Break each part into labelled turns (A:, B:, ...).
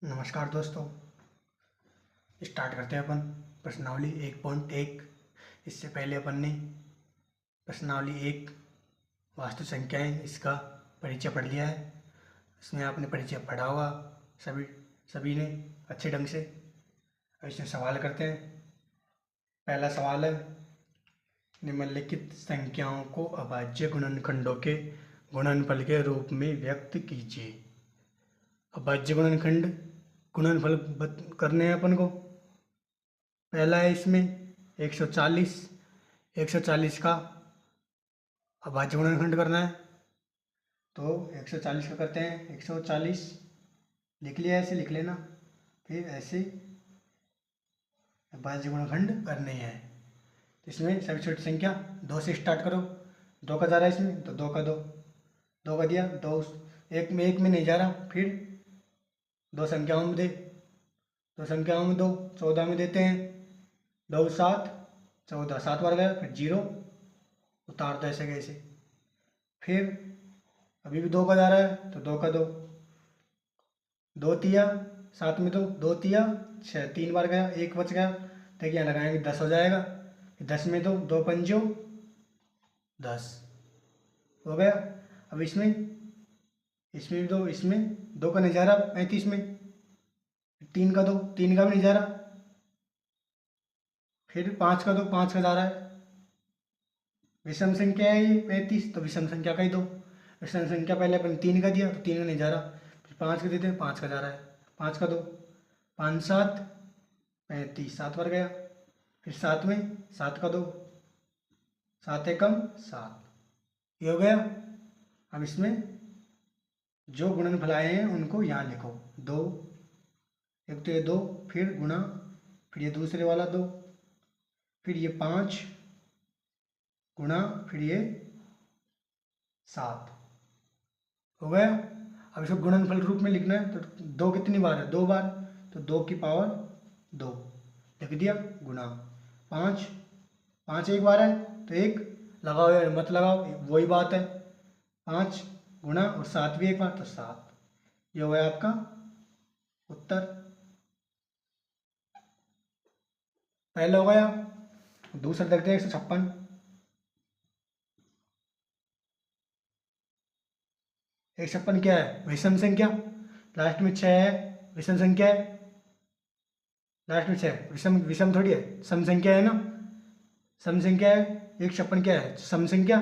A: नमस्कार दोस्तों। स्टार्ट करते हैं अपन प्रश्नावली 1.1। इससे पहले अपन ने प्रश्नावली 1 वास्तु संख्याएं इसका परिचय पढ़ लिया है। इसमें आपने परिचय पढ़ा होगा सभी ने अच्छे ढंग से। अब इसमें सवाल करते हैं। पहला सवाल है, निम्नलिखित संख्याओं को अभाज्य गुणनखंडों के गुणनफल के रूप में व्यक्त कीजिए। अभाज्य गुणनफल करने हैं अपन को। पहला है इसमें 140। 140 का अभाज्य गुणनखंड करना है, तो 140 का करते हैं। 140 लिख लिया, ऐसे लिख लेना। फिर ऐसे अभाज्य गुणनखंड करने हैं। तो इसमें सबसे छोटी संख्या 2 से स्टार्ट करो। 2 का जा रहा है इसमें, तो 2 का 2 का दिया। 2 एक में नहीं जा रहा, फिर 2 संख्याओं में दे। 2 संख्याओं में 2 14 में देते हैं। 2 7 14, 7 बार गया, फिर 0 उतार दो ऐसे कैसे। फिर अभी भी 2 का जा रहा है, तो 2 का 2 तिया 7 में 2 तिया 6, 3 बार गया, 1 बच गया, तो यहाँ लगाएंगे 10 हो जाएगा। 10 में 2 पंजो 10 हो गया। अब इसमें भी 2, इसमें 2 का नहीं जा रहा 35 में। 3 का 3 का भी नहीं जा रहा। फिर 5 का 5 का जा रहा है। विषम संख्या है ये 35, तो विषम संख्या का ही दो। विषम संख्या पहले अपन 3 का दिया, तो 3 का नहीं जा रहा। फिर 5 का देते हैं, 5 का जा रहा है। 5 का 5 7 35, 7 बार गया। फिर 7 में 7 का 7 एकम 7, ये हो गया। अब इसमें जो गुणनफल आए हैं उनको यहाँ लिखो। 2, एक तो ये 2, फिर गुणा, फिर ये दूसरे वाला 2, फिर ये 5 गुणा, फिर ये 7 हो गया। अब इसको गुणनफल रूप में लिखना है, तो 2 कितनी बार है? 2 बार, तो 2 की पावर 2 लिख दिया। गुणा 5, 5 एक बार है, तो 1 लगाओ या मत लगाओ वही बात है। 5 गुणा और 7 भी एक बार, तो 7। ये हो गया आपका उत्तर। पहला हो गया। दूसरा देखते हैं 156। 156 क्या है? विषम संख्या। लास्ट में 6 है, विषम संख्या है। लास्ट में 6 विषम विषम थोड़ी है, सम संख्या है ना। सम संख्या है। 156 क्या है? सम संख्या।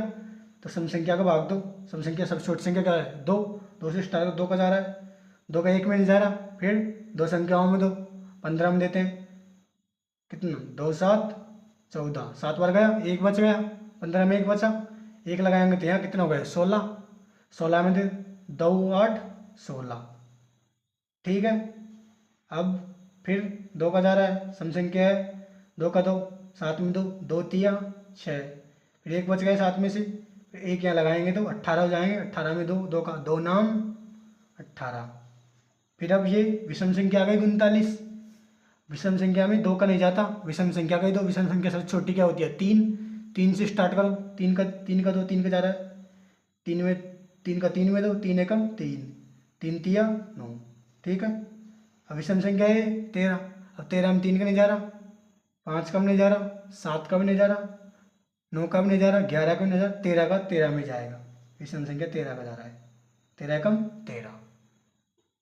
A: तो सम संख्या का भाग दो। सम संख्या सबसे छोटी संख्या क्या है? 2। 2 से स्टार्ट, 2 का जा रहा है। 2 का 1 में नहीं जा रहा। फिर 2 संख्याओं में 2 15 में देते हैं। कितना? 2 7 14, 7 बार गया, 1 बच गया। 15 में 1 बचा, 1 लगाएंगे तो यहाँ कितना हो गया? 16। 16 में दे 2 8 16, ठीक है। अब फिर 2 का जा रहा है, सम संख्या है। 2 का 7 में 2 तिया 6, फिर 1 बच गया 7 में से। फिर 1 यहाँ लगाएंगे तो 18 हो जाएंगे। 18 में 2 का 2 नाम 18। फिर अब ये विषम संख्या आ गई 39। विषम संख्या में 2 का नहीं जाता, विषम संख्या का ही 2। विषम संख्या सबसे छोटी क्या होती है? 3। 3 से स्टार्ट करो। 3 का 3 का जा रहा है। 3 में 3 में 2, 3 एकम 3, 3 तिया 9, ठीक है। अब विषम संख्या है 13। अब 13 में 3 का नहीं जा रहा, 5 का भी नहीं जा रहा, 7 का भी नहीं जा रहा, 9 का भी नहीं जा रहा, 11 का भी नहीं जा रहा, 13 का 13 में जाएगा। विषम संख्या 13 का जा रहा है। 13 एकम 13,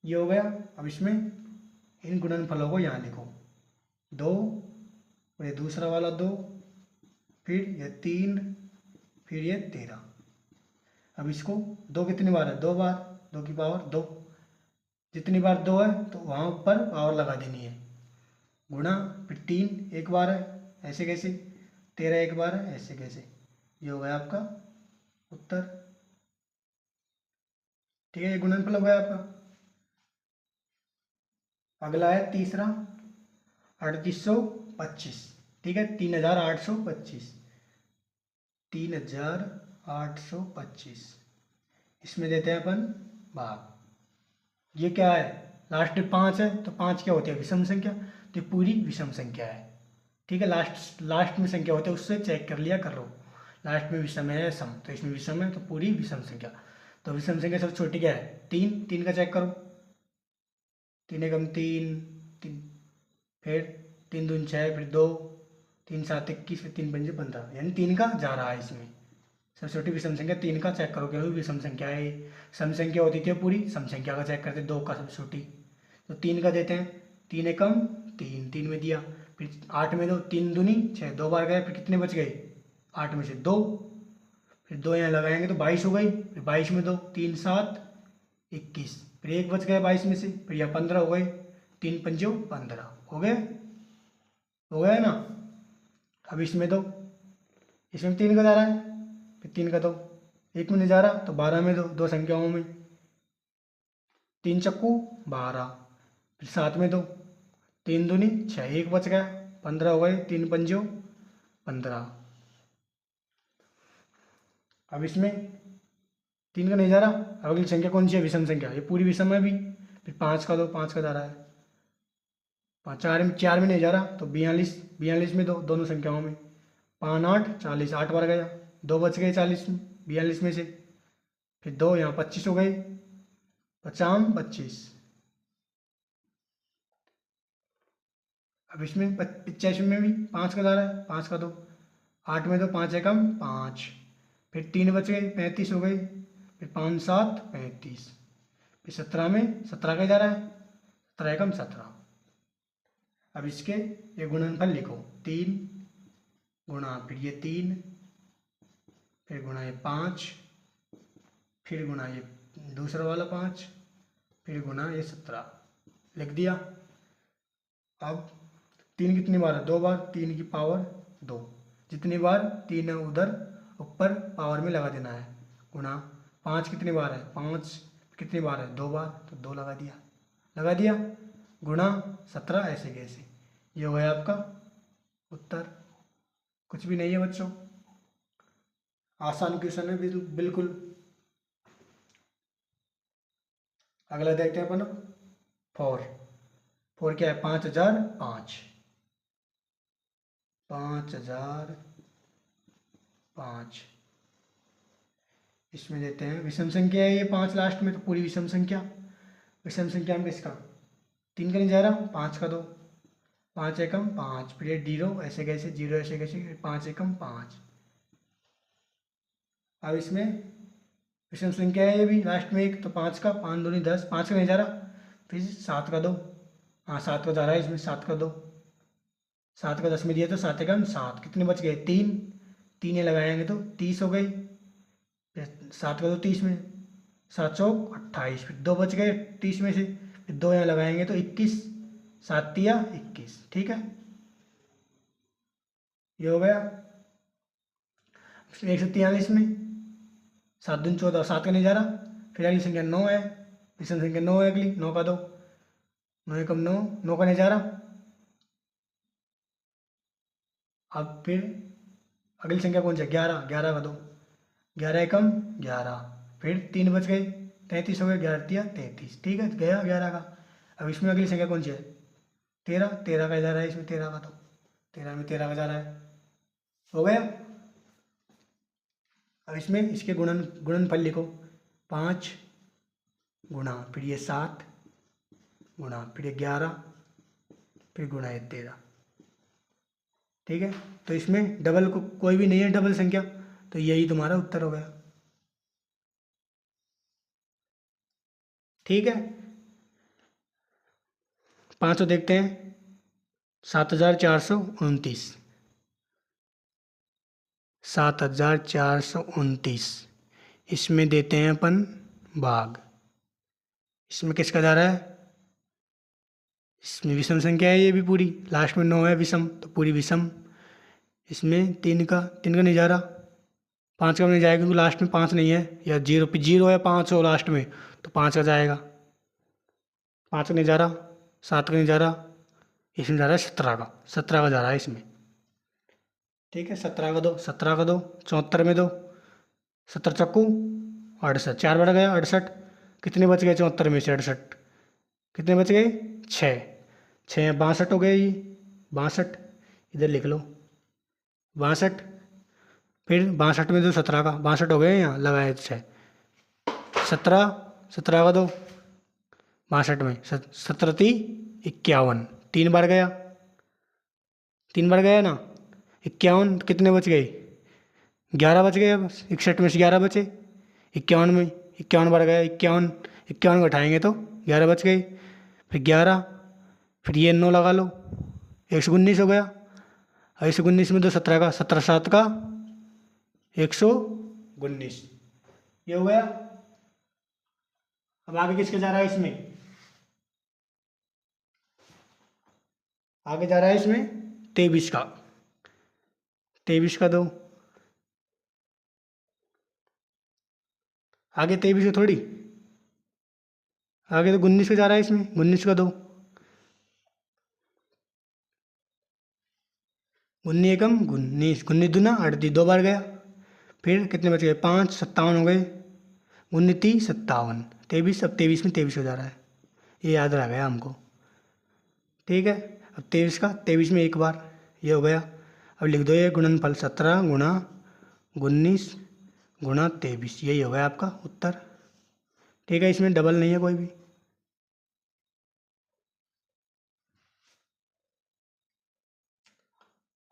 A: ये हो गया। अब इसमें इन गुणनफलों को यहाँ लिखो। 2 और ये दूसरा वाला 2, फिर ये 3, फिर ये 13। अब इसको 2 कितनी बार है? 2 बार। 2 की पावर 2, जितनी बार 2 है तो वहाँ ऊपर पावर लगा देनी है। गुणा, फिर 3 एक बार है, ऐसे कैसे। 13 एक बार है, ऐसे कैसे। ये हो गया आपका उत्तर, ठीक है। ये गुणनफल हो गया आपका। अगला है तीसरा 3825, ठीक है। 3825, 3825 इसमें देते हैं अपन भाग। ये क्या है? लास्ट में 5 है, तो 5 क्या होती है? विषम संख्या। तो ये पूरी विषम संख्या है, ठीक है। लास्ट में संख्या होती है, उससे चेक कर लिया करो। लास्ट में विषम है सम, तो इसमें विषम है, तो पूरी विषम संख्या। तो विषम संख्या सबसे छोटी क्या है? 3। 3 का चेक करो। तीन एकम तीन, तीन, फिर तीन दून छः, फिर दो, तीन सात 21, फिर तीन पंजे 15, यानी तीन का जा रहा है इसमें। सबसे छोटी विषम संख्या तीन का चेक करो, क्या हुई विषम संख्या है। सम संख्या होती थी पूरी, सम संख्या का चेक करते दो का सबसे छोटी, तो तीन का देते हैं। तीन एकम तीन, तीन में दिया, फिर आठ में दो, तीन दूनी छः, दो बार गए, फिर कितने बच गए, आठ में से दो, फिर दो यहाँ लगाएंगे तो 22 हो गई, फिर 22 में दो, तीन सात 21, फिर एक बच गया 22 में से, फिर यहाँ 15 हो गए, तीन पंजो 15 हो गए, हो गया ना। अब इसमें दो, इसमें तीन का जा रहा है, फिर तीन का दो, एक में नहीं जा रहा तो 12 में दो, दो संख्याओं में, तीन चक्कू 12, फिर सात में दो, तीन दूनी छः, एक बच गया 15 हो गए, तीन पंजो 15। अब इसमें तीन का नहीं जा रहा, अब अगली संख्या कौन सी है, विषम संख्या, ये पूरी विषम है अभी। फिर पाँच का दो, पाँच का जा रहा है, पाँच चार में नहीं जा रहा तो 42, 42 में दो, दोनों संख्याओं में, पाँच आठ 40, आठ बार गया, दो बच गए 40 में, 42 में से, फिर दो यहाँ 25 हो गए, पचाम 25। अब इसमें 85 में भी पाँच का जा रहा है, पाँच का दो, आठ में दो, पाँच एकम पाँच, फिर तीन बच गए 35 हो गए, फिर पाँच सात 35, फिर 17 में 17 का जा रहा है, 17 एकम 17। अब इसके ये गुणनफल लिखो, तीन गुणा फिर ये तीन, फिर गुणा ये पाँच, फिर गुणा ये दूसरा वाला पाँच, फिर गुणा ये 17, लिख दिया। अब तीन कितनी बार है, दो बार, तीन की पावर दो, जितनी बार तीन है उधर ऊपर पावर में लगा देना है, गुणा पाँच कितनी बार है, पाँच कितनी बार है, दो बार, तो दो लगा दिया, लगा दिया, गुणा 17, ऐसे कैसे, ये हो गया आपका उत्तर। कुछ भी नहीं है बच्चों, आसान क्वेश्चन है बिल्कुल। अगला देखते हैं अपन, फोर। फोर क्या है, 5005, 5005। इसमें देते हैं विषम संख्या है ये, पाँच लास्ट में, तो पूरी विषम संख्या। विषम संख्या में किसका, तीन का नहीं जा रहा, पाँच का दो, पाँच एकम पाँच, फिर ये जीरो ऐसे कैसे, जीरो ऐसे कैसे, पाँच एकम पाँच। अब इसमें विषम संख्या है ये भी, लास्ट में एक, तो पाँच का, पाँच दूनी 10, पाँच का नहीं जा रहा, फिर सात का दो, हाँ सात का जा रहा है इसमें, सात का दो, सात का 10 में दिया तो सात एकम सात, कितने बच गए, तीन, तीन ये लगाएंगे तो 30 हो गई, फिर सात का दो 30 में, सात चौक 28, फिर दो बच गए 30 में से, फिर दो यहाँ लगाएंगे तो 21, सात तिया 21, ठीक है, ये हो गया। 143 में, सात दूनी 14, सात का नहीं जा रहा, फिर अगली संख्या 9 है, विषम संख्या 9 है अगली, 9 का दो, 9 एकम 9, 9 का नहीं जा रहा। अब फिर अगली संख्या कौन सी है, 11, 11 का दो, 11 एकम 11, फिर तीन बच गए 33 हो गए, 11 तिया 33, ठीक है, गया 11 का। अब इसमें अगली संख्या कौन सी है, 13, 13 का जा रहा है इसमें, 13 का तो 13 में 13 का जा रहा है, हो गया। अब इसमें इसके गुणनफल लिखो, 5 गुणा फिर ये 7 गुणा फिर ये 11, फिर गुणा ये 13, ठीक है। तो इसमें डबल को कोई भी नहीं है, डबल संख्या, तो यही तुम्हारा उत्तर हो गया, ठीक है। पाँचों देखते हैं, 7429, 7429, इसमें देते हैं अपन भाग, इसमें किसका जा रहा है, इसमें विषम संख्या है ये भी पूरी, लास्ट में 9 है विषम, तो पूरी विषम। इसमें तीन का नहीं जा रहा, पाँच का नहीं जाएगा क्योंकि लास्ट में पाँच नहीं है, या जीरो है, पाँच हो लास्ट में तो पाँच का जाएगा, पाँच का नहीं जा रहा, सात का नहीं जा रहा, इसमें जा रहा है 17 का, 17 का जा रहा है इसमें, ठीक है। 17 का दो, 17 का दो, 74 में दो, 70 चक्कू 68, चार बढ़ गया 68, कितने बच गए 74 में से 68, कितने बच गए 6, 6 62 हो गए, ये 62, इधर लिख लो 62, फिर 62 में दो 17 का, 62 हो गए, यहाँ लगाए 6, 17, 17 का दो, 62 में 17×3 = 51, 3 बार गया, 3 बार गया ना। 51 कितने बच गए, 11 बच गए। अब 61 में से 11 बचे, 51 में 51 बार गया, 51 51 को उठाएंगे तो 11 बच गए, फिर 11, फिर ये 9 लगा लो, 119 हो गया। 119 में 17 का 17×7 का 119, ये हो गया। अब आगे किसके जा रहा है इसमें, आगे जा रहा है इसमें 23 का, 23 का दो, आगे 23 का थोड़ी, आगे तो 19 का जा रहा है इसमें, 19 का दो, 19 एकम 19, 19 दूना 38, 2 बार गया। फिर कितने बच गए, 5, 57 हो गए, 19 57, 23, अब 23 में 23 हो जा रहा है, ये याद रह गया हमको। ठीक है, अब 23 का 23 में 1 बार, ये हो गया। अब लिख दो ये गुणनफल 17×19×23, यही हो गया आपका उत्तर। ठीक है, इसमें डबल नहीं है कोई भी।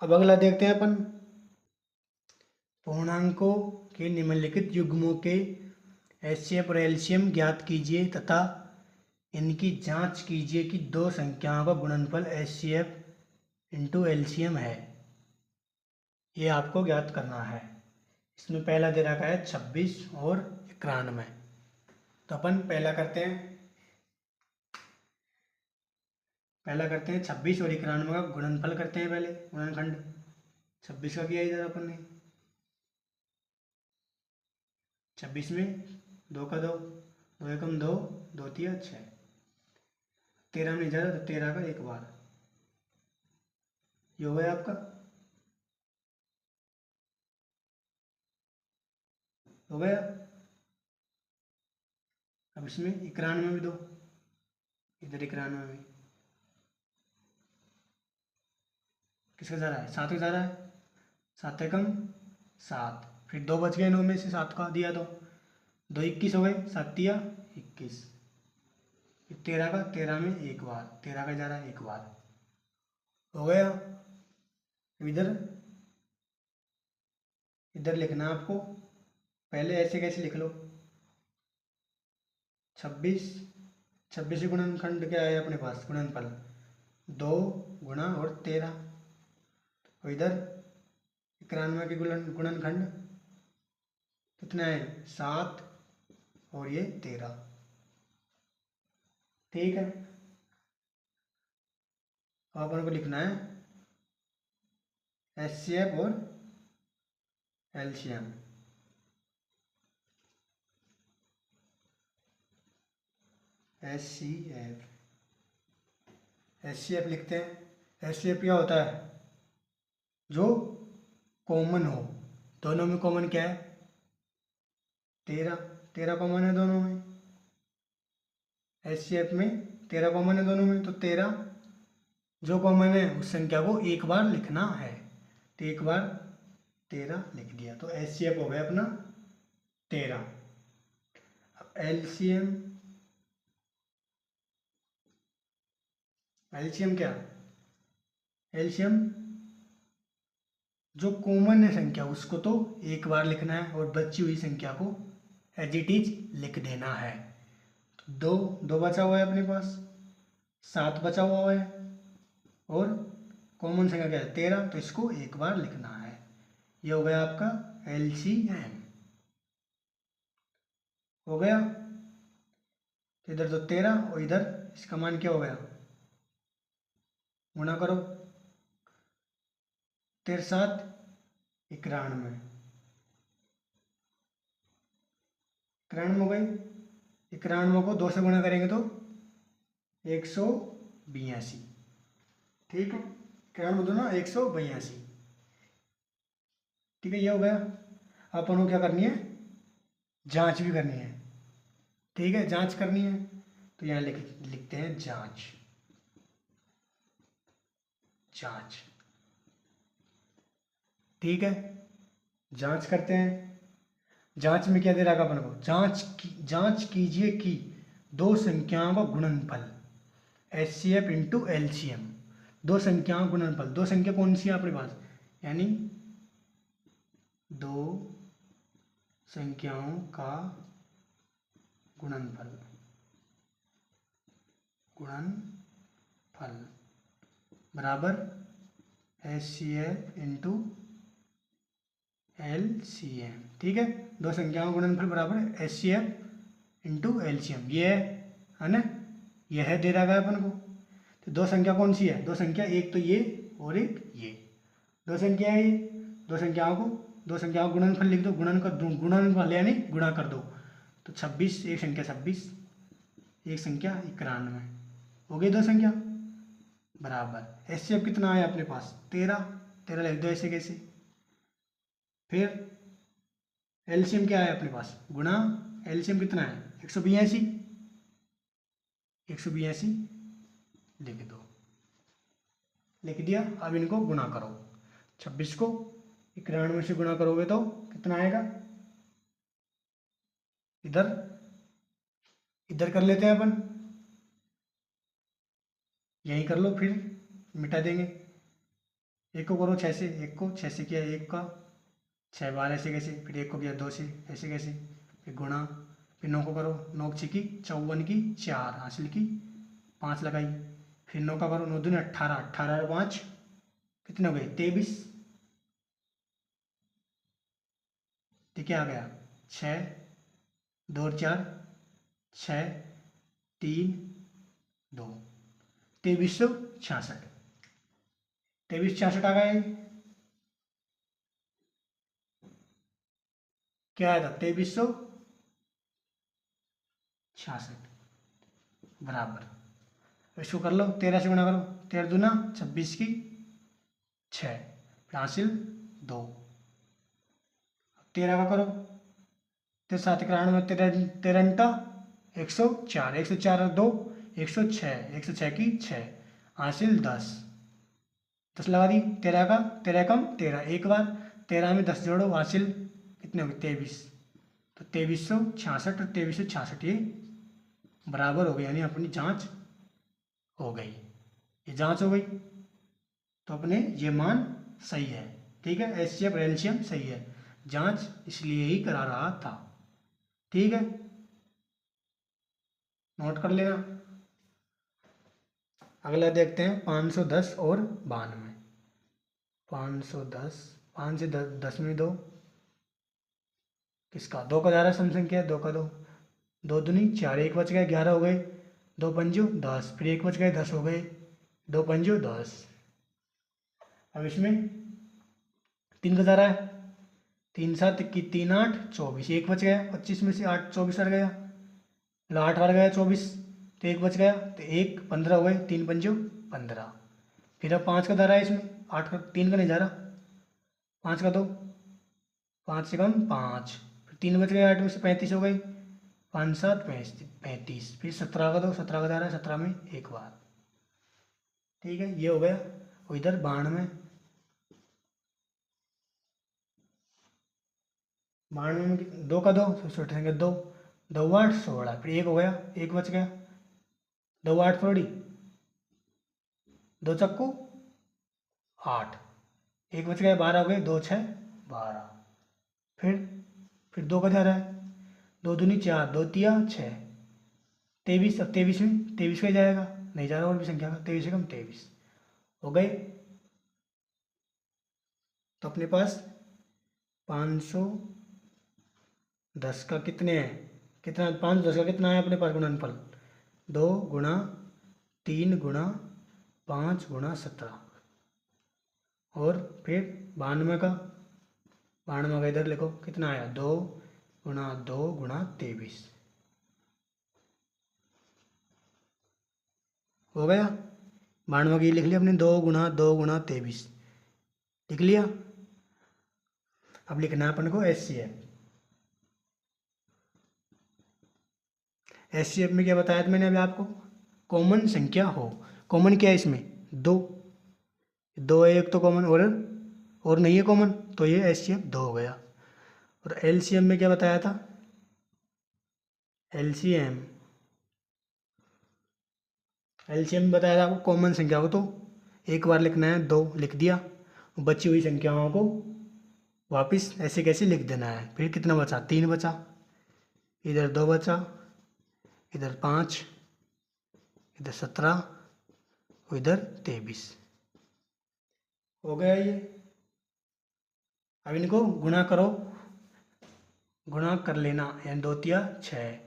A: अब अगला देखते हैं अपन, पूर्णांकों के निम्नलिखित युग्मों के एचसीएफ और एलसीएम ज्ञात कीजिए तथा इनकी जांच कीजिए कि दो संख्याओं का गुणनफल एचसीएफ इंटू एलसीएम है। ये आपको ज्ञात करना है। इसमें पहला दे रखा है 26 और 91। तो अपन पहला करते हैं 26 और 91 का गुणनफल करते हैं। पहले गुणनखंड 26 का किया इधर अपन ने, 26 में 2 का 2, 2 एकम 2, 2 तिया 6, 13 में इधर तो 13 का 1 बार, ये हो गया आपका, हो गया। अब इसमें 91 में भी दो, इधर 91 में किसका जा रहा है, 7 का जा रहा है, 7 एकम 7, फिर 2 बच गए 9 में से 7 का दिया तो 2 21 हो गए, 7 तिया 21, फिर 13 का 13 में 1 बार, 13 का जा रहा है 1 बार, हो गया। इधर इधर लिखना है आपको, पहले ऐसे कैसे लिख लो, 26 26 गुणनखंड क्या है अपने पास, गुणनफल 2 गुणा और 13, और इधर 91 के गुणनखंड कितना है, 7 और ये 13। ठीक है, अब अपन को लिखना है एचसीएफ और एलसीएम। एचसीएफ लिखते हैं। एचसीएफ क्या होता है, जो कॉमन हो, दोनों में कॉमन क्या है, 13, 13 कॉमन है दोनों में, एचसीएफ में 13 कॉमन है दोनों में, तो 13 जो कॉमन है उस संख्या को 1 बार लिखना है, तो 1 बार 13 लिख दिया, तो एचसीएफ हो गया अपना 13। अब एलसीएम, एलसीएम क्या, एलसीएम जो कॉमन है संख्या उसको तो 1 बार लिखना है, और बची हुई संख्या को एज इट इज लिख देना है। तो 2 बचा हुआ है अपने पास, 7 बचा हुआ है, और कॉमन संख्या क्या है 13, तो इसको 1 बार लिखना है। ये हो गया आपका एलसीएम, हो गया। तो इधर तो 13 और इधर इसका मान क्या हो गया, गुणा करो, 13 7 91, 91 हो गई, 91 को 2 से गुणा करेंगे तो 182। ठीक है, 91 दो ना 182। ठीक है, ये हो गया। अपन को क्या करनी है, जांच भी करनी है। ठीक है, जांच करनी है, तो यहाँ लिखते हैं जांच, जांच। ठीक है, जांच करते हैं। जांच में क्या दे रहा है अपन को, जांच कीजिए कि दो संख्याओं का गुणनफल, HCF इंटू LCM, दो संख्याओं का गुणनफल। दो संख्या कौन सी है आपके पास, यानी दो संख्याओं का गुणनफल, गुणनफल बराबर HCF इंटू LCM। ठीक है, दो संख्याओं का गुणनफल बराबर HCF इंटू LCM, ये है ना, यह है दे रहा है अपन को। तो दो संख्या कौन सी है, दो संख्या, एक तो ये और एक ये, दो संख्या है ये। दो संख्याओं का गुणनफल लिख दो, गुणनफल यानी गुणा कर दो। तो 26, एक संख्या 26, एक संख्या 91, हो गई दो संख्या बराबर। HCF कितना है अपने पास, 13, 13 लिख दो ऐसे कैसे। फिर LCM क्या है अपने पास, गुणा LCM कितना है 182, 182 लिख दो, लिख दिया। अब इनको गुणा करो, 26 को 91 से गुणा करोगे तो कितना आएगा, इधर इधर कर लेते हैं अपन, यहीं कर लो, फिर मिटा देंगे। एक को करो 6 से, एक को 6 से किया, एक का 6 बार ऐसे कैसे, फिर एक को किया 2 से ऐसे कैसे, फिर गुणा, फिर 9 को करो, 9 की 54 की 4 हासिल की 5 लगाई, फिर 9 का करो, 9 दूनी 18, 18 और 5 कितने हो गए 23। तो क्या आ गया 6, 2 और 4 6, 3 2, 2366, 2366 आ गया। क्या आया था 2366 बराबर। इसको कर लो 13 से गुणा करो, 13 दूना 26 की 6, फिर हासिल 2, 13 का करो, 13 7 91, 13 अंटा 104, 104 और 2 106, 106 की 6 हासिल 10, 10 लगा दी। 13 का 13 कम 13, एक बार 13 में 10 जोड़ो हासिल कितने हो गए 23। तो 2366 और 2366 ये बराबर हो गए, यानी अपनी जांच हो गई, ये जांच हो गई। तो अपने ये मान सही है, ठीक है, HCF और LCM सही है, जांच इसलिए ही करा रहा था। ठीक है, नोट कर लेना। अगला देखते हैं 510 और 92। 510, 5 से 10 में 2, किसका 2 का जा रहा है, सम संख्या है, 2 का 2, 2 दूनी 4, एक बच गए 11 हो गए, 2 पंजो 10, फिर एक बच गए 10 हो गए, 2 पंजो 10। अब इसमें 3 का जा रहा है, 3 7 की 3 8 24, एक बच गया 25 में से 8 24 हट गया, 8 हट गया 24, तो एक बच गया, तो 1 15 हो गए, 3 पंजो 15। फिर अब 5 का जा रहा है इसमें, 8 का 3 का नहीं जा रहा, 5 का 2, 5 से कम 5, फिर 3 बच गए, 8 में से 35 हो गई, 5 7 35, फिर 17 का 2, 17 का जा रहा है, 17 में एक बार। ठीक है, ये हो गया। और इधर 92, 92 में 2 का 2, छोटे संख्या 2, 2 8 16, फिर एक हो गया, एक बच गया, 2 8 थोड़ी, 2 चक्कू 8, एक बच गया 12 हो गए, 2 6 12। फिर 2 का जा रहा है, 2 दूनी 4, 2 तिया 6, 23, अब 23 में 23 का जाएगा, नहीं जा रहा और भी संख्या का, 23 से कम 23 हो गए। तो अपने पास 510 का कितने हैं, कितना 510 का कितना है अपने पास गुणनफल, 2 गुणा 3 गुणा 5 गुणा 17, और फिर 92 का, 92 का इधर लिखो कितना आया, 2 गुणा 2 गुणा 23 हो गया। 92 की लिख लिया अपने, 2 गुणा 2 गुणा 23 लिख लिया। अब लिखना है अपन को HCF। HCF में क्या बताया था मैंने अभी आपको, कॉमन संख्या हो, कॉमन क्या है इसमें 2, 2 है एक तो कॉमन, और नहीं है कॉमन, तो ये HCF 2 हो गया। और LCM में क्या बताया था, LCM एलसीएम बताया था आपको कॉमन संख्या को, तो एक बार लिखना है, 2 लिख दिया, बची हुई संख्याओं को वापस ऐसे कैसे लिख देना है। फिर कितना बचा, 3 बचा, इधर 2 बचा, इधर 5, इधर 17, इधर 23। हो गया ये। अब इनको गुणा करो, गुणा कर लेना, यानी 2 तिया 6,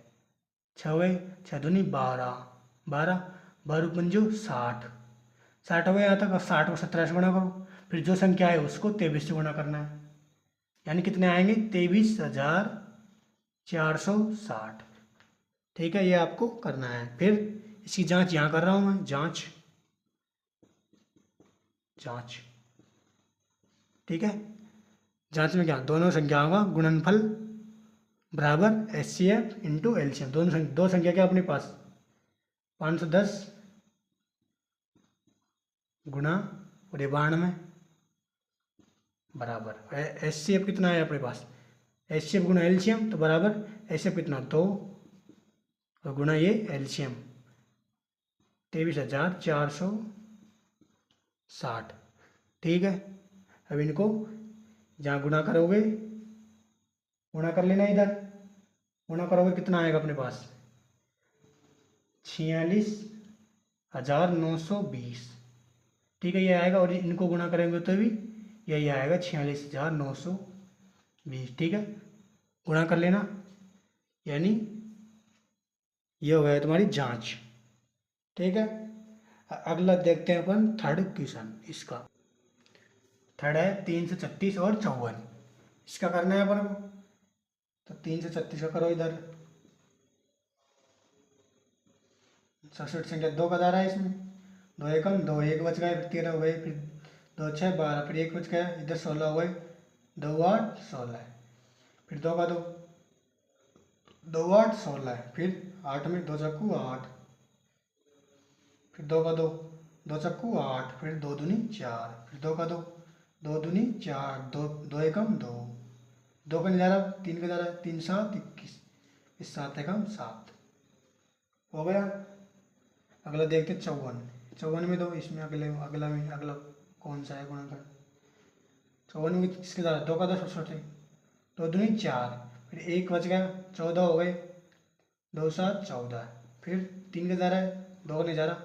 A: 6 हुए, 6 दूनी 12, 12, 12 पंजो 60, 60 हो गया यहाँ तक। अब 60 को 17 से गुणा करो, फिर जो संख्या है उसको 23 से गुणा करना है, यानी कितने आएंगे, 23,460। ठीक है, ये आपको करना है। फिर इसकी जांच यहाँ कर रहा हूँ मैं, जांच, जांच। ठीक है, जांच में क्या, दोनों संख्याओं का गुणनफल बराबर एचसीएफ इंटू एलसीएम। दो संख्या क्या अपने पास, 510 गुणा और 92 बराबर एचसीएफ कितना है अपने पास, एचसीएफ गुणा एलसीएम, तो बराबर एचसीएफ कितना 2 और गुणा ये एलसीएम 23,460। ठीक है, अब इनको जहाँ गुणा करोगे, गुणा कर लेना, इधर गुणा करोगे कितना आएगा अपने पास, 46,920। ठीक है, ये आएगा, और इनको गुणा करेंगे तो भी यही आएगा, 46,920। ठीक है, गुणा कर लेना, यानी ये हो गया तुम्हारी जांच। ठीक है, अगला देखते हैं अपन थर्ड क्वेश्चन। इसका थर्ड है 336 और 54। इसका करना है अपन को, तो 336 का करो, इधर 67 संख्या 2 का दायरा है इसमें, 2 एकम 2, 1 बच गए, फिर 13 हो गए, फिर 2 6 12, फिर 1 बच गया, इधर 16 हो गए, 2 8 16, फिर 2 का 2, 2 8 16, फिर 8 में 2 चक्कू 8, फिर 2 का 2, 2 चक्कू 8, फिर 2 दूनी 4, फिर 2 का 2, 2 दूनी 4, 2 एकम 2, 2 का नहीं जा रहा, 3 का जा रहा है, 3 7 21, इस 7 एकम 7 हो गया। अगला देखते 54, 54 में, तो इसमें अगला कौन सा है गुणनखंड, 54 में किसके जा रहा है, 2 का 2 सबसे छोटे, 2 दूनी 4, फिर 1 बच गया, 14 हो गए, 2 7 14, फिर 3 का जा रहा है, 2 का नहीं जा रहा,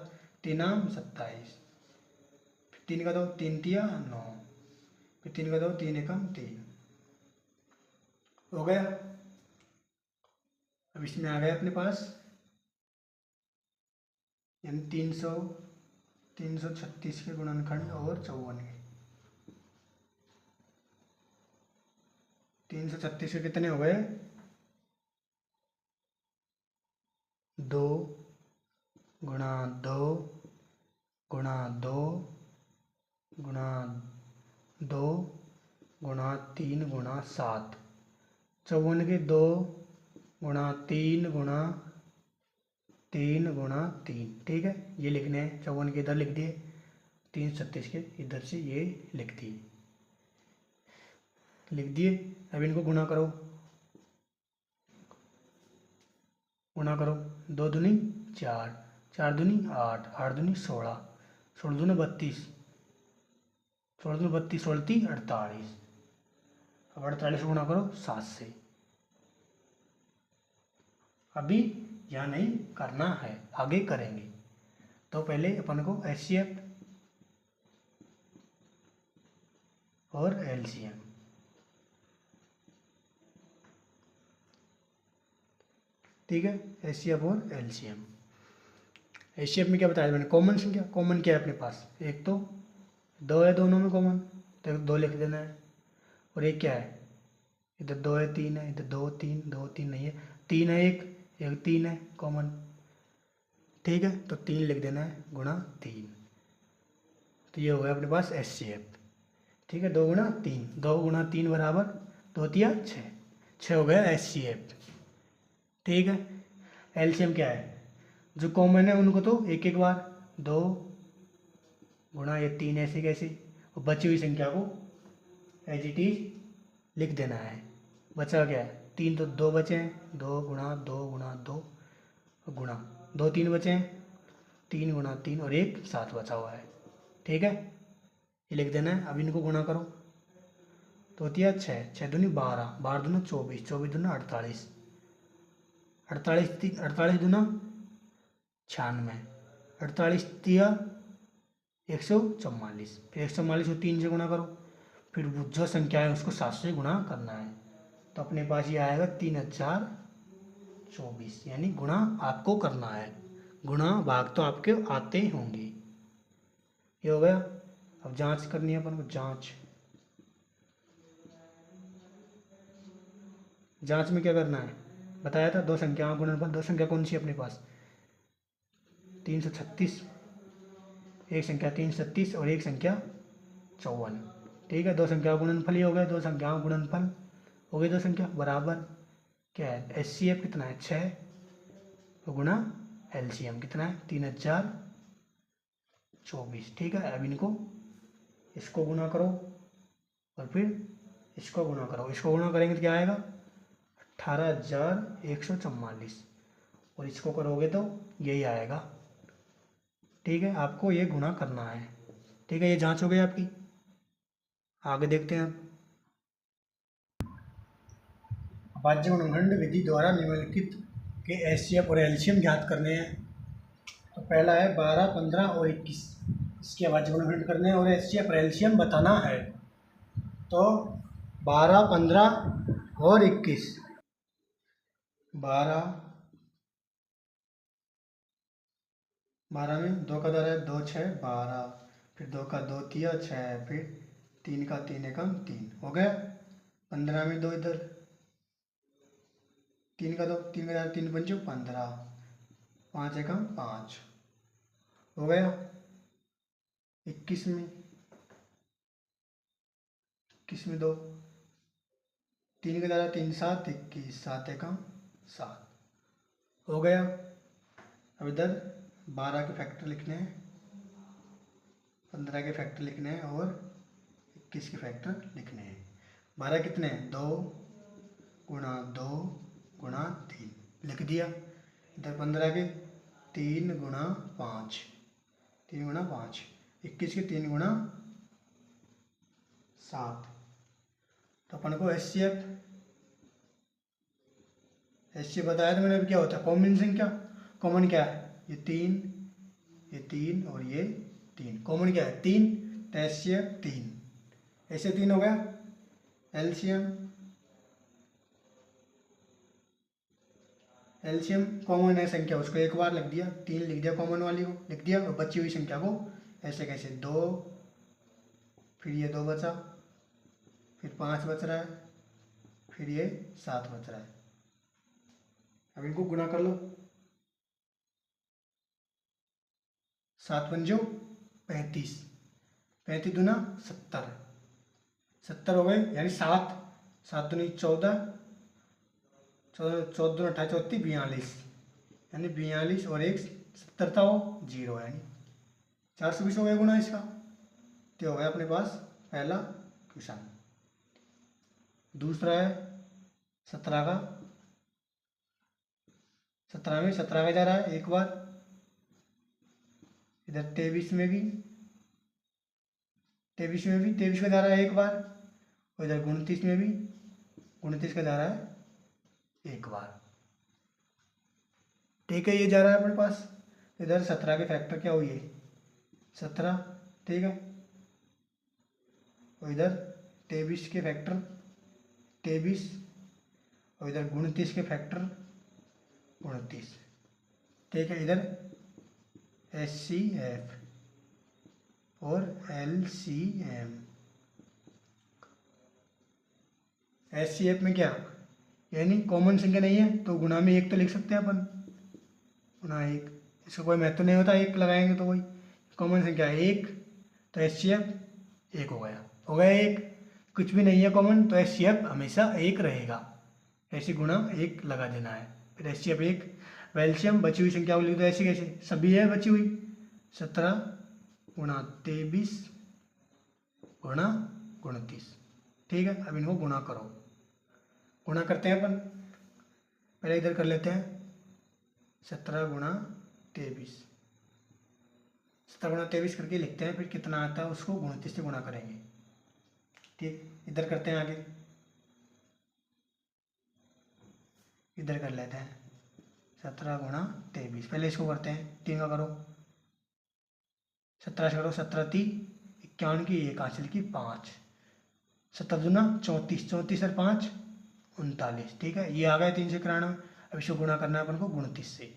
A: 3 आम 27, फिर 3 का 2, 3 तिया 9, फिर 3 का 2, 3 एकम 3 हो गया। अब इसमें आ गया अपने पास, यानी 336 के गुणनखंड और 54 के, 336 के कितने हो गए, 2 गुणा 2 गुणा 2 गुणा 2 गुणा 3 गुणा 7, 54 के 2 गुणा 3 गुणा 3 गुणा 3। ठीक है, ये लिखने हैं, 54 के इधर लिख दिए, 336 के इधर से ये लिख दिए। अब इनको गुणा करो, गुणा करो, 2 दूनी 4, 4 दूनी 8, 8 दूनी 16, 16 दूनी 32, 16 दूनी 32, 16 तीन 48। अब 48 गुणा करो 7 से। अभी यहाँ नहीं करना है, आगे करेंगे, तो पहले अपन को एचसीएफ और एलसीएम। ठीक है, एचसीएफ और एलसीएम। एचसीएफ में क्या बताया मैंने, कॉमन संख्या, कॉमन क्या है अपने पास, एक तो 2 है दोनों में कॉमन, तो 2 लिख देना है, और एक क्या है, इधर 2 है 3 है, इधर 2 3, 2 3 नहीं है, 3 है, एक 3 है कॉमन। ठीक है, तो 3 लिख देना है, गुणा 3, तो ये हो गया अपने पास एचसीएफ। ठीक है, 2 गुणा 3, 2 गुणा 3 बराबर 2 तिया 6, 6 हो गया एचसीएफ। ठीक है, एलसीएम क्या है, जो कॉमन है उनको तो एक एक बार 2 गुणा ये 3 ऐसे कैसे, और बची हुई संख्या को एज इट इज लिख देना है। बचा क्या है, 3 तो 2 बचे हैं, 2 गुणा 2 गुणा 2 गुणा 2 3 बचे हैं, 3 गुणा 3 और 1 7 बचा हुआ है। ठीक है, ये लिख देना है। अब इनको गुणा करो तो होती है 6, 6 दूनी 12, 12 दूना 24, 24 दूना 48, 48 दूना 96, 48 दिया 144, फिर 144 को 3 से गुणा करो, फिर जो संख्या है उसको 7 से गुणा करना है। तो अपने पास ये आएगा 3024, यानी गुणा आपको करना है, गुणा भाग तो आपके आते ही होंगे। ये हो गया। अब जांच करनी है अपन को, जांच में क्या करना है बताया था, दो संख्याओं का गुणनफल। दो संख्या कौन सी है अपने पास, 336, एक संख्या 336 और एक संख्या 54। ठीक है, दो संख्याओं का गुणनफल ही हो गया, दो संख्याओं का गुणनफल हो गई दो संख्या बराबर क्या है, एचसीएफ कितना है 6 तो गुणा एलसीएम कितना है 3024। ठीक है, अब इनको इसको गुणा करो और फिर इसको गुणा करो, इसको गुणा करेंगे तो क्या आएगा 18144 और इसको करोगे तो यही आएगा। ठीक है, आपको ये गुणा करना है। ठीक है, ये जांच हो गई आपकी। आगे देखते हैं भाज्य गुणनखंड विधि द्वारा निम्नलिखित के एचसीएफ और एलसीएम ज्ञात करने हैं। तो पहला है 12, 15 और 21, इसके भाज्य गुणनखंड करने हैं और एचसीएफ और एलसीएम बताना है। तो 12, 15 और 21, 12 में 2 का दर है 2, 6, 12, फिर 2 का 2 तिया 6, फिर 3 का 3 एकम 3 हो गया। 15 में 2 इधर, 3 का 2, 3 का 4, 3 पंचो 15, 5 एकम 5 हो गया। 21 में 2, 3 का दादा 3, 7, 21, 7 एकम 7 हो गया। अब इधर 12 के फैक्टर लिखने हैं, 15 के फैक्टर लिखने हैं और 21 के फैक्टर लिखने हैं। 12 कितने हैं 2 गुणा 2 गुणा 3 लिख दिया। इधर 15 के 3 गुणा 5, 3 गुणा 5, 21 के 3 गुणा 7। तो अपन को एच सी बताया था मैंने। अभी क्या होता है कॉमन संख्या, कॉमन क्या है ये 3 और ये 3, कॉमन क्या है 3, तो एच सी एफ 3, ऐसे 3 हो गया। एलसीएम कॉमन है संख्या, उसको एक बार लिख दिया, 3 लिख दिया, कॉमन वाली को लिख दिया और बची हुई संख्या को ऐसे कैसे 2, फिर ये 2 बचा, फिर 5 बच रहा है, फिर ये 7 बच रहा है। अब इनको गुणा कर लो, 7 पंजो 35, 35 दूना 70, 70 हो गए, यानी 7, 7 दूनी 14, 14 दूना 28, 34, 42, यानी 42 और 1 70 था वो 0, यानी 420 हो गया गुणा इसका। तो हो गया अपने पास पहला क्वेश्चन। दूसरा है 17 का, 17 में 17 का जा रहा है एक बार, इधर 23 में भी 23 का जा रहा है एक बार, और इधर 29 में भी 29 का जा रहा है एक बार। ठीक है, ये जा रहा है अपने पास। इधर 17 के फैक्टर क्या हुई है 17, ठीक है, और इधर 23 के फैक्टर 23, और इधर 29 के फैक्टर 29। ठीक है, इधर एच सी एफ और L C M. H C F में क्या, यानी कॉमन संख्या नहीं है तो गुणा में 1 तो लिख सकते हैं अपन, गुणा 1, इसका कोई महत्व नहीं होता, 1 लगाएंगे तो कोई कॉमन संख्या है 1, तो एच सी एफ 1 हो गया 1। कुछ भी नहीं है कॉमन तो एच सी एफ हमेशा 1 रहेगा, ऐसे गुणा 1 लगा देना है, फिर एच सी एफ 1। एलसीएम बची हुई संख्या को लिख दो ऐसे कैसे, सभी है बची हुई, 17 गुणा 23 गुणा 29। ठीक है, अब इनको गुणा करो, गुणा करते हैं अपन, पहले इधर कर लेते हैं 17 गुणा 23, 17 गुणा 23 करके लिखते हैं, फिर कितना आता है उसको 29 से गुणा करेंगे। ठीक, इधर करते हैं आगे, इधर कर लेते हैं 17 गुणा 23। पहले इसको करते हैं, 3 का करो, 17 से करो, 17 × 3 = 51 की 1 हासिल की 5, 17 दूना 34, 34 और 5 = 39। ठीक है, ये आ गया 391। अब इसको गुणा करना है अपन को 29 से।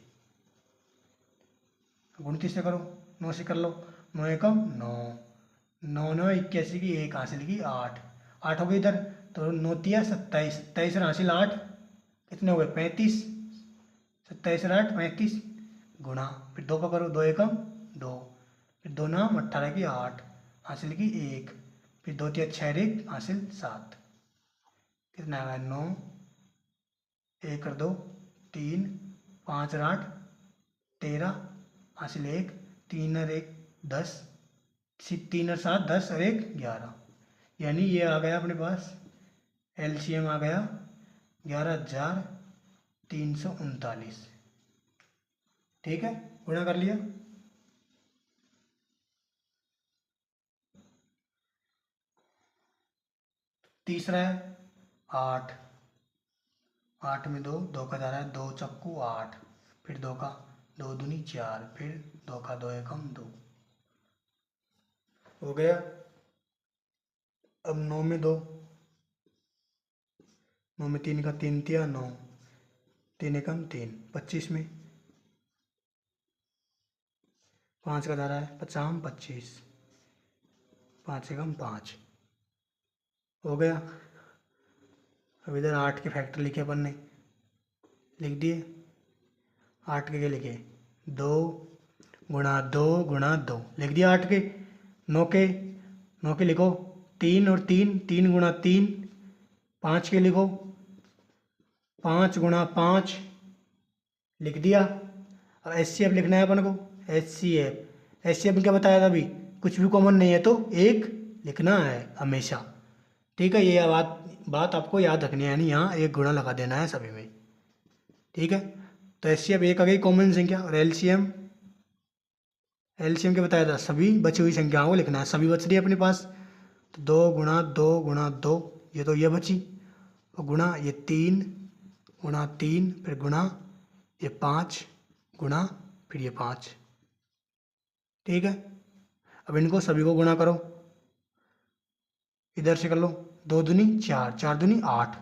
A: 29 से करो, 9 से कर लो, 9 एकम 9, 9 9 81 की 1 हासिल की 8, 8 हो गई इधर, तो 9 तिया 27, 27 और हासिल 8 कितने हो गए 35, 27 और 8 35 गुणा, फिर 2 का करो, 2 एकम 2, फिर 2 नाम 18 की 8 हासिल की 1, फिर 2 तिया 6 1 हासिल 7, कितना आ गया 9, 1 और 2 3, 5 और 8 13 हासिल 1, 3 और 1 10, 3 और 7 10 और 1 11। यानी ये आ गया अपने पास एलसीएम आ गया 11,339। ठीक है, गुणा कर लिया। तीसरा है 8, 8 में 2, 2 का 4 है, 2 चक्कू 8, फिर 2 का 2 दूनी 4, फिर 2 का 2 एकम 2 हो गया। अब 9 में 2, 9 में 3 का 3 तिया 9, 3 एकम 3, 25 में 5 का 12 है, 50 25, 5 एकम 5 हो गया। अब इधर 8 के फैक्टर लिखे अपन ने, लिख दिए। 8 के लिखे 2 गुणा 2 गुणा 2 लिख दिया 8 के। 9 के लिखो 3 और 3, 3 गुणा 3, 5 के लिखो 5 गुणा 5 लिख दिया। अब एचसीएफ लिखना है अपन को, एचसीएफ में क्या बताया था अभी, कुछ भी कॉमन नहीं है तो 1 लिखना है हमेशा। ठीक है, ये बात आपको याद रखनी है, यानी यहाँ 1 गुणा लगा देना है सभी में। ठीक है, तो एचसीएफ 1 आ गई कॉमन संख्या, और एलसीएम क्या बताया था, सभी बची हुई संख्याओं को लिखना है। सभी बच रही है अपने पास, तो 2 गुणा 2 गुणा 2, ये तो ये बची, और गुणा ये 3 गुणा 3, फिर गुणा ये 5 गुणा फिर ये 5। ठीक है, अब इनको सभी को गुणा करो, इधर से कर लो, 2 दूनी 4, 4 दूनी 8,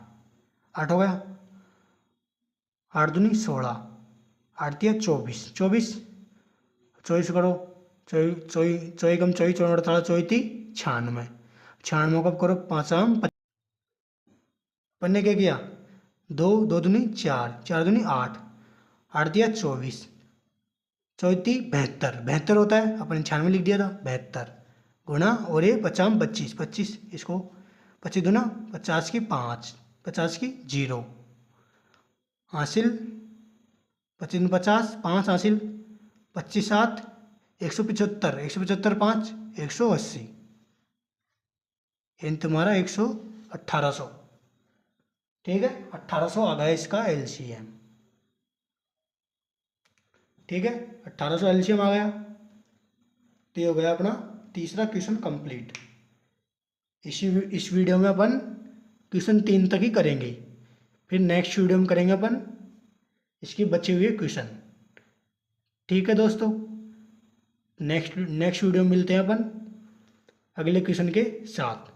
A: 8 हो गया, 8 दूनी 16, 8 तिया 24, 24 करो, 24 कम 24 चौड़ 48 96, 96 कब करो 5 पन्ने क्या किया, 2 2 दूनी 4, 4 दूनी 8, 8 दिया 24, 34 72, 72 होता है, अपन 96 लिख दिया था, 72 गुणा, और ये 50 25, 25 इसको 25 दूना 50 की 5, 50 की 0 हासिल 25 50, 5 हासिल 25 7 175, 175 5 180, इन तुम्हारा 1800। ठीक है, 1800 आ गया इसका एलसीएम। ठीक है, 1800 एलसीएम आ गया, तो ये हो गया अपना तीसरा क्वेश्चन कंप्लीट। इस वीडियो में अपन क्वेश्चन 3 तक ही करेंगे, फिर नेक्स्ट वीडियो में करेंगे अपन इसकी बचे हुए क्वेश्चन। ठीक है दोस्तों, नेक्स्ट वीडियो में मिलते हैं अपन अगले क्वेश्चन के साथ।